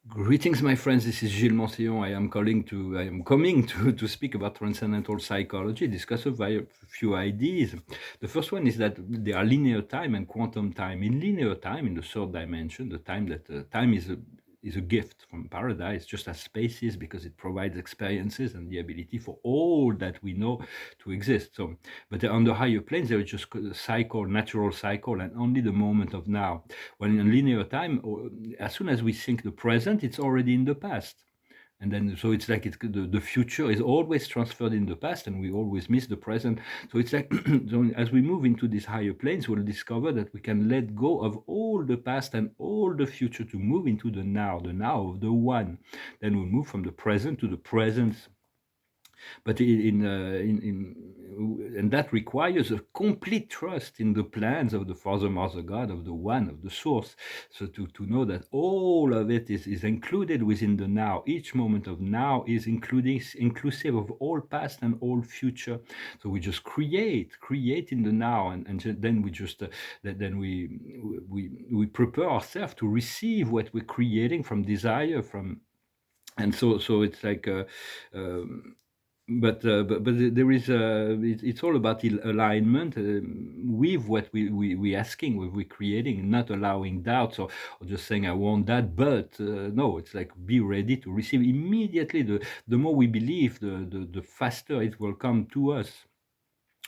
Greetings, my friends. This is Gilles Mansillon. I am coming to speak about transcendental psychology, discuss a few ideas. The first one is that there are linear time and quantum time. In linear time, in the third dimension, the time that time is a gift from paradise, just as space is, because it provides experiences and the ability for all that we know to exist. So, but on the higher planes, there is just a cycle, natural cycle, and only the moment of now. When in linear time, as soon as we think the present, it's already in the past. And then, so it's like the future is always transferred in the past, and we always miss the present. So it's like, so as we move into these higher planes, we'll discover that we can let go of all the past and all the future to move into the now of the one. Then we'll move from the present to the present, but and that requires a complete trust in the plans of the Father, Mother, God, of the One, of the Source. So to know that all of it is included within the now. Each moment of now is inclusive of all past and all future. So we just create in the now, and then we just then we prepare ourselves to receive what we're creating from desire, from. And so it's like but there is it's all about alignment with what we asking, with we creating, not allowing doubts, or just saying I want that, but no, it's like be ready to receive immediately. The more we believe, the faster it will come to us.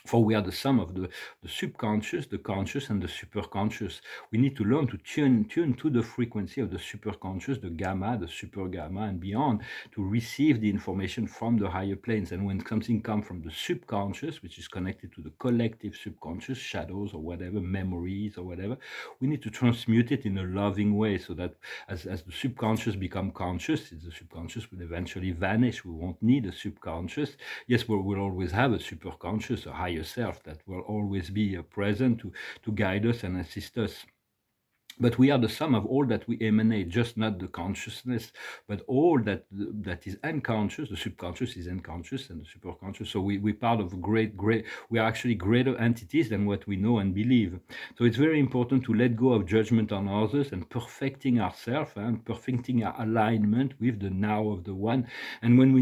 For we are the sum of the subconscious, the conscious, and the superconscious. We need to learn to tune to the frequency of the superconscious, the gamma, the super gamma, and beyond, to receive the information from the higher planes. And when something comes from the subconscious, which is connected to the collective subconscious, shadows or whatever, memories or whatever, we need to transmute it in a loving way, so that as the subconscious become conscious, the subconscious will eventually vanish. We won't need a subconscious. Yes, we'll always have a superconscious, a higher self that will always be present to guide us and assist us. But we are the sum of all that we emanate, just not the consciousness, but all that is unconscious. The subconscious is unconscious, and the superconscious. So we're part of we are actually greater entities than what we know and believe. So it's very important to let go of judgment on others and perfecting ourselves and perfecting our alignment with the now of the one. And when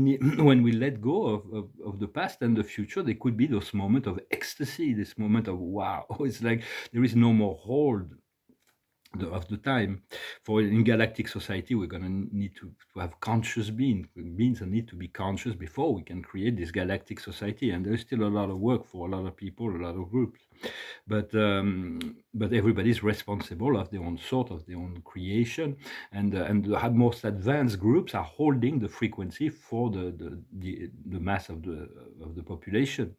when we let go of the past and the future, there could be those moments of ecstasy, this moment of wow. It's like there is no more hold of the time. For in galactic society, we're going to need to have conscious beings that need to be conscious before we can create this galactic society. And there's still a lot of work for a lot of people, a lot of groups. But everybody's responsible of their own sort, of their own creation, and the most advanced groups are holding the frequency for the mass of the population.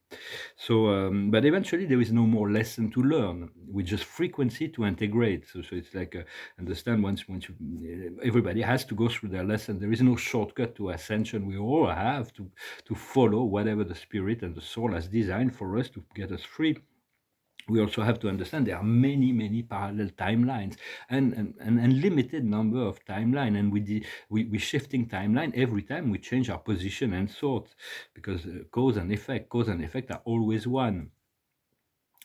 So, but eventually there is no more lesson to learn. We just frequency to integrate. So it's like understand once you, everybody has to go through their lesson. There is no shortcut to ascension. We all have to follow whatever the spirit and the soul has designed for us to get us free. We also have to understand there are many parallel timelines and an unlimited number of timeline, and we shifting timeline every time we change our position and thought, because cause and effect are always one.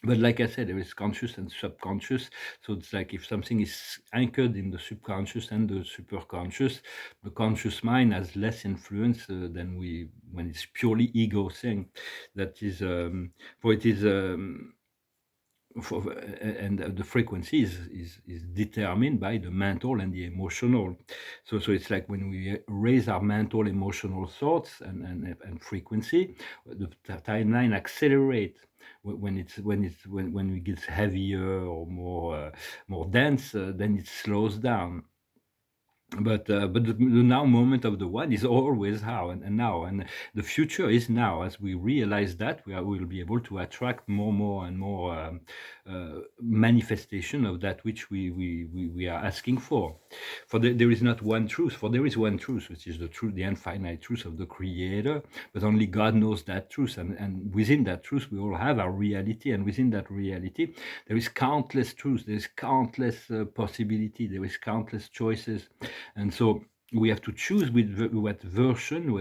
But like I said, there is conscious and subconscious. So it's like if something is anchored in the subconscious and the superconscious, the conscious mind has less influence than when it's purely ego thing. That is, for it is. And the frequency is determined by the mental and the emotional. So it's like when we raise our mental, emotional thoughts and frequency, the timeline accelerate. When it gets heavier or more dense, then it slows down. But the now moment of the one is always how and now, and the future is now. As we realize that, we'll be able to attract more and more manifestation of that which we are asking for. For there is not one truth. For there is one truth, which is the truth, the infinite truth of the Creator. But only God knows that truth, and within that truth we all have our reality, and within that reality there is countless truths. There is countless possibility. There is countless choices. And so we have to choose with what version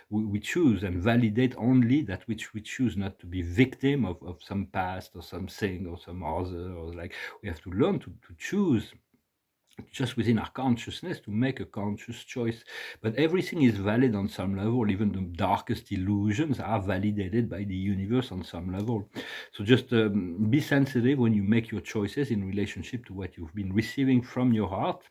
we choose, and validate only that which we choose, not to be victim of some past or something or some other. Or like we have to learn to choose just within our consciousness to make a conscious choice. But everything is valid on some level. Even the darkest illusions are validated by the universe on some level. So just be sensitive when you make your choices in relationship to what you've been receiving from your heart.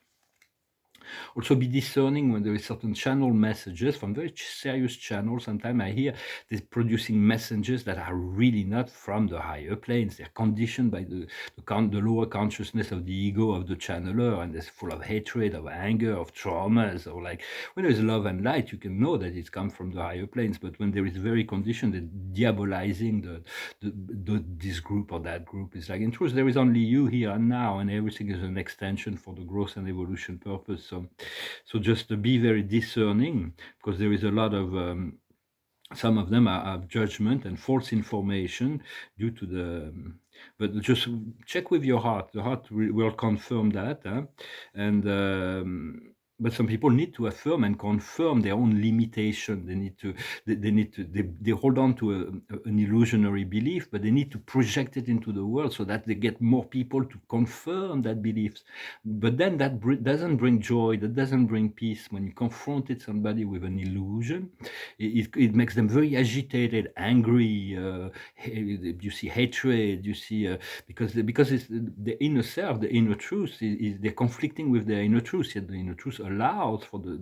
Also be discerning when there is certain channel messages from very serious channels. Sometimes I hear they're producing messages that are really not from the higher planes. They're conditioned by the lower consciousness of the ego of the channeler, and it's full of hatred, of anger, of traumas. Or like when there is love and light, you can know that it's come from the higher planes. But when there is very conditioned, they're diabolizing this group or that group. It's like in truth, there is only you here and now, and everything is an extension for the growth and evolution purpose. So just to be very discerning, because there is a lot of some of them are judgment and false information due to the but just check with your heart. The heart will confirm that, huh? And but some people need to affirm and confirm their own limitation. They hold on to an illusionary belief, but they need to project it into the world so that they get more people to confirm that beliefs. But then that doesn't bring joy, that doesn't bring peace. When you confronted somebody with an illusion, it makes them very agitated, angry. You see hatred. You see because it's the inner self, the inner truth is they're conflicting with their inner truth. Yet the inner truth allows for the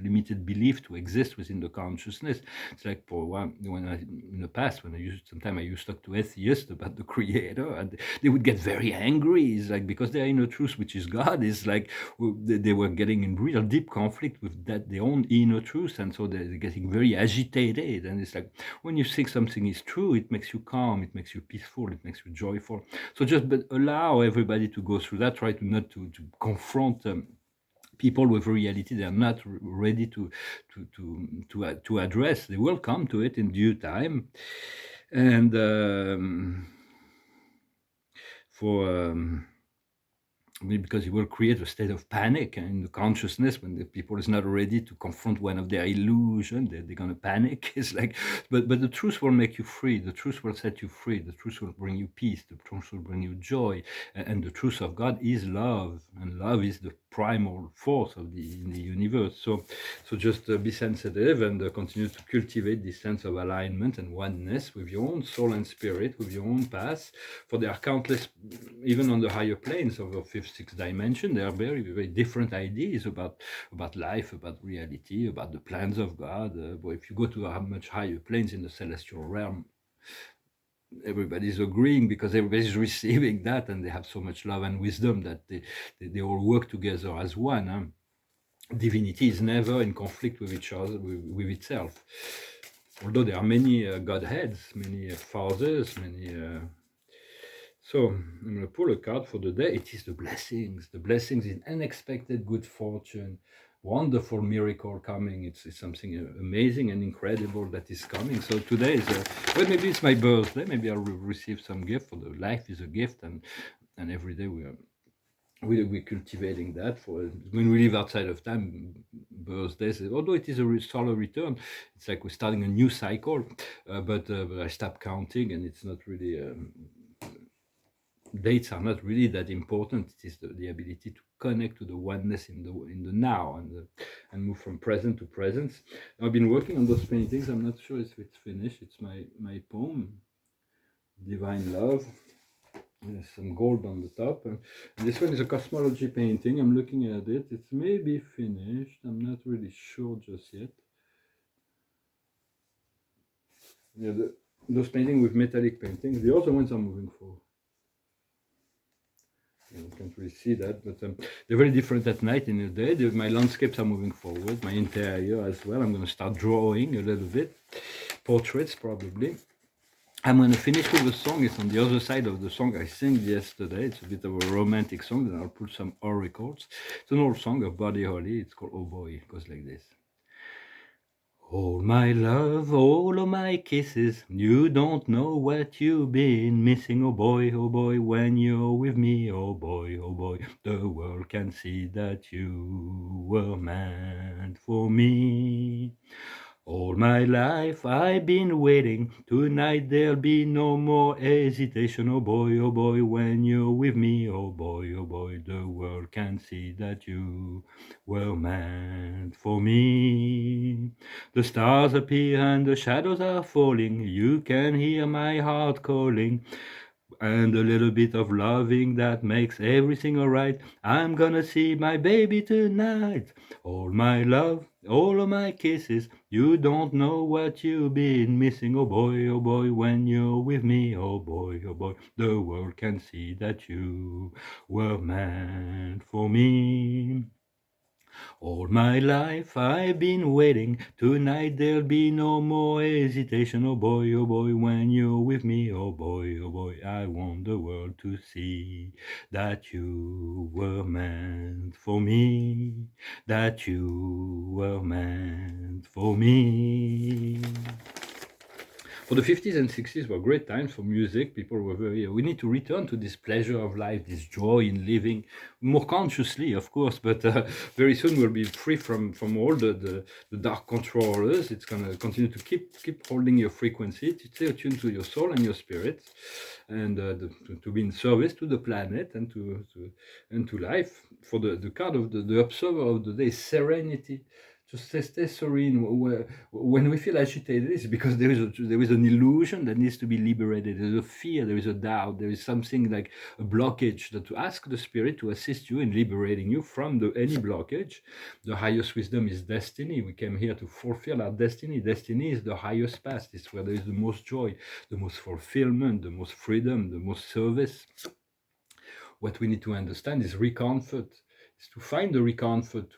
limited belief to exist within the consciousness. It's like for one, when in the past when I used to talk to atheists about the creator, and they would get very angry. It's like because their inner truth, which is God, is like they were getting in real deep conflict with that their own inner truth, and so they're getting very agitated. And it's like when you think something is true, it makes you calm, it makes you peaceful, it makes you joyful. So just allow everybody to go through that. Try to not to confront people with reality they are not ready to address. They will come to it in due time. And for because it will create a state of panic in the consciousness when the people is not ready to confront one of their illusion. They're going to panic. It's like, but the truth will make you free. The truth will set you free. The truth will bring you peace. The truth will bring you joy. And the truth of God is love, and love is the primal force of in the universe. So just be sensitive and continue to cultivate this sense of alignment and oneness with your own soul and spirit, with your own path. For there are countless, even on the higher planes of the fifth, sixth dimension, there are very, very different ideas about life, about reality, about the plans of God. But if you go to much higher planes in the celestial realm, everybody's agreeing because everybody's receiving that, and they have so much love and wisdom that they all work together as one. Huh? Divinity is never in conflict with each other, with itself. Although there are many godheads, many fathers, many. So I'm going to pull a card for the day. It is the blessings in unexpected good fortune, wonderful miracle coming. It's something amazing and incredible that is coming. So today is, well, maybe it's my birthday. Maybe I'll receive some gift. For the life is a gift, and every day we're cultivating that. For when we live outside of time, birthdays, although it is a solar return, it's like we're starting a new cycle. But I stopped counting, and it's not really. Dates are not really that important. It is the ability to connect to the oneness in the now, and move from present to presence. I've been working on those paintings. I'm not sure if it's finished. It's my poem, Divine Love. There's some gold on the top. And this one is a cosmology painting. I'm looking at it. It's maybe finished. I'm not really sure just yet. Yeah, those paintings with metallic paintings. The other ones are moving forward. You can't really see that, but they're very different at night. In the day, my landscapes are moving forward, my interior as well. I'm going to start drawing a little bit, portraits probably. I'm going to finish with a song. It's on the other side of the song I sang yesterday. It's a bit of a romantic song. Then I'll put some oracles. It's an old song of Buddy Holly. It's called Oh Boy. It goes like this. Oh, my love, all of my kisses, you don't know what you've been missing. Oh boy, when you're with me. Oh boy, the world can see that you were meant for me. All my life I've been waiting. Tonight there'll be no more hesitation. Oh boy, when you're with me. Oh boy, the world can see that you were meant for me. The stars appear and the shadows are falling. You can hear my heart calling. And a little bit of loving that makes everything alright. I'm gonna see my baby tonight. All my love, all of my kisses. You don't know what you've been missing. Oh boy, when you're with me. Oh boy, the world can see that you were meant for me. All my life I've been waiting. Tonight there'll be no more hesitation. Oh boy, when you're with me. Oh boy, I want the world to see that you were meant for me. That you were meant for me. For the 50s and 60s were great times for music. People were very, we need to return to this pleasure of life, this joy in living, more consciously, of course, but very soon we'll be free from all the dark controllers. It's going to continue to keep holding your frequency, to stay attuned to your soul and your spirit, and to be in service to the planet and to life. For the card of the observer of the day, serenity. Just stay serene. When we feel agitated, it's because there is an illusion that needs to be liberated. There's a fear, there is a doubt, there is something like a blockage. That to ask the spirit to assist you in liberating you from any blockage. The highest wisdom is destiny. We came here to fulfill our destiny. Destiny is the highest path. It's where there is the most joy, the most fulfillment, the most freedom, the most service. What we need to understand is recomfort, is to find the recomfort,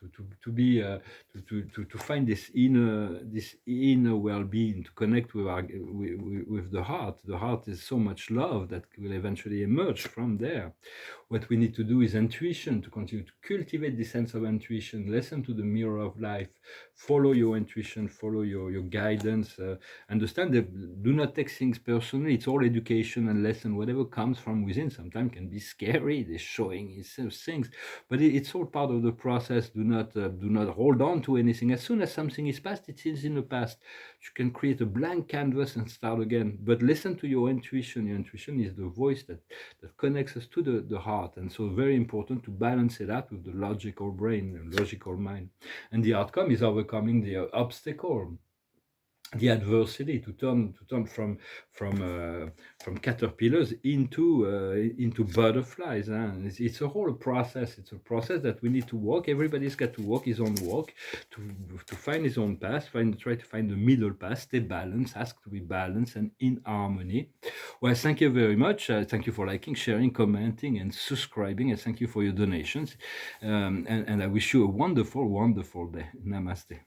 to be to find this inner well-being, to connect with with the heart. The heart is so much love that will eventually emerge from there. What we need to do is intuition, to continue to cultivate this sense of intuition, listen to the mirror of life, follow your intuition, follow your guidance, understand that do not take things personally. It's all education and lesson. Whatever comes from within sometimes can be scary. They're showing things, but it's all part of the process. Do not hold on to anything. As soon as something is past, it is in the past. You can create a blank canvas and start again. But listen to your intuition. Your intuition is the voice that connects us to the heart, and so very important to balance it out with the logical brain and logical mind. And the outcome is overcoming the obstacle, the adversity, to turn from caterpillars into butterflies. It's a whole process. It's a process that we need to walk. Everybody's got to walk his own walk to find his own path. Try to find the middle path. Stay balanced. Ask to be balanced and in harmony. Well, thank you very much. Thank you for liking, sharing, commenting, and subscribing. And thank you for your donations. And I wish you a wonderful, wonderful day. Namaste.